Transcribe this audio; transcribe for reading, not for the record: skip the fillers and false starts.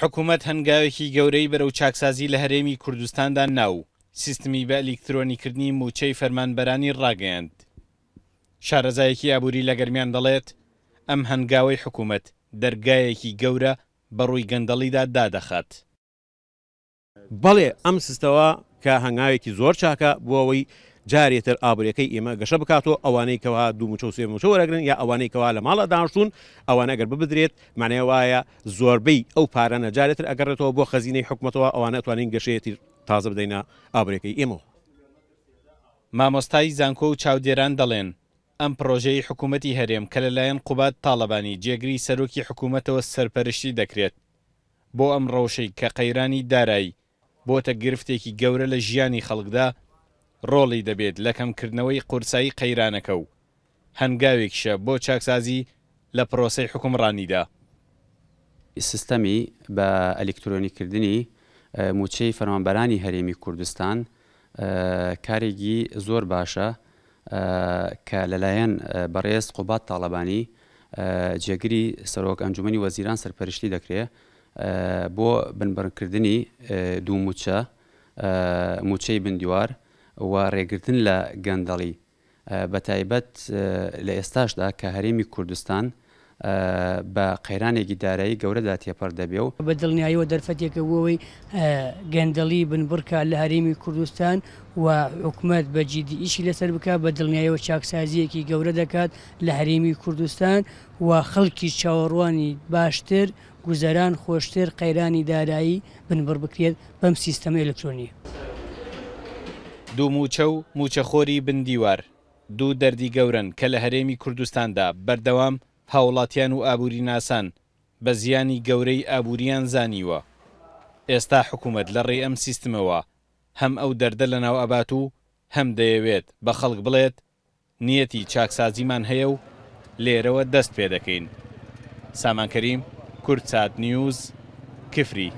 حکوومەت هەنگاوێکی گەورەی بەرەو چاکسازی لە هەرێمی کوردستاندا ناو سیستمی بە ئەلیکترۆنیکردنی موچەی فەرمانبەرانی ڕاگەیاند. شارەزایەکی ئابووری لە گەرمیان دەڵێت ئەم هەنگاوەی حکوومەت دەرگایەکی گەورە بەڕووی گەندەڵیدا دادەخات. بەڵێ ئەم سیستەوە کە هەنگاوێکی زۆر چاکە بۆ ئەوەی جارێتر ئابوووریەکەی ئێمە گەشە بکاتەوە، ئەوانەی کەوا دوو موچە و سێ موچە وەرەگرن یا ئەوانەی کەوا لە ماڵە دانیشتوون ئەوانە ئەگەر ببدرێت معنەیە وایە زۆربەی ئەو پارانە جارێتر ئەگەڕێتەوە بۆ خەزینەی حکوومەتەوە، ئەوانە ئەتوانین گەشەیەتی تازە بدەینە ئابوووریەکەی ئێمەوە. مامۆستای زانکۆ و چاودێران دەڵێن ئەم پرۆژەی حکوومەتی هەرێم کە لەلایەن قوبات تاڵەبانی جێگری سەرۆکی حکوومەتەوە سەرپەرشتی دەکرێت بۆ ئەم ڕەوشەی کە قەیرانی دارایی بۆتە گرفتێکی گەورە لە ژیانی خەڵکدا، ڕۆڵی دەبێت لە کەمکردنەوەی قورسایی قەیرانەکە و هەنگاوێکیشە بۆ چاکسازی لە پرۆسەی حکومڕانیدا. سیستەمی بە ئەلیکترۆنیکردنی موچەی فەرمانبەرانی هەرێمی کوردستان کارێکی زۆر باشە کە لەلایەن بەڕێز قوبات تاڵەبانی جێگری سەرۆک ئەنجومەنی وەزیران سەرپەرشتی دەکرێت بۆ بنبڕکردنی دوو موچەی بندیوار و ڕێگرتن لە گەندەڵی، بە تایبەت لە ئێستاشدا کە هەرێمی کوردستان بە قەیرانێکی دارایی گەورەدا تێپەڕ دەبێ و بە دڵنیاییەوە دەرفەتێکە بۆەوەی گەندەڵی بنبڕکە لە هەرێمی کوردستان و حکوومەت بە جیدی ئیشی لەسەر بکە، بە دڵنیاییەوە چاکسازیەکی گەورە دەکات لە هەرێمی کوردستان و خەڵکی چاوەڕوانی باشتر، گوزەران خۆشتر، قەیرانی دارایی بنبڕ بکرێت بەم سیستەمە ئەلکترۆنیە. دوو موچە و موچەخۆری بندیوار دوو دەردی گەورن کە لە هەرێمی کوردستاندا بەردەوام هاوڵاتیان و ئابووری ناسان بە زیانی گەورەی ئابووریان زانیوە. ئێستا حکوومەت لە ڕێی ئەم سیستمەوە هەم ئەو دەردە لە ناو ئەبات و هەم دەیەوێت بە خەڵک بڵێت نیەتی چاکسازیمان هەیە و لێرەوە دەست پێ دەکەین. سامان کەریم، کورد سات نیوز، کفری.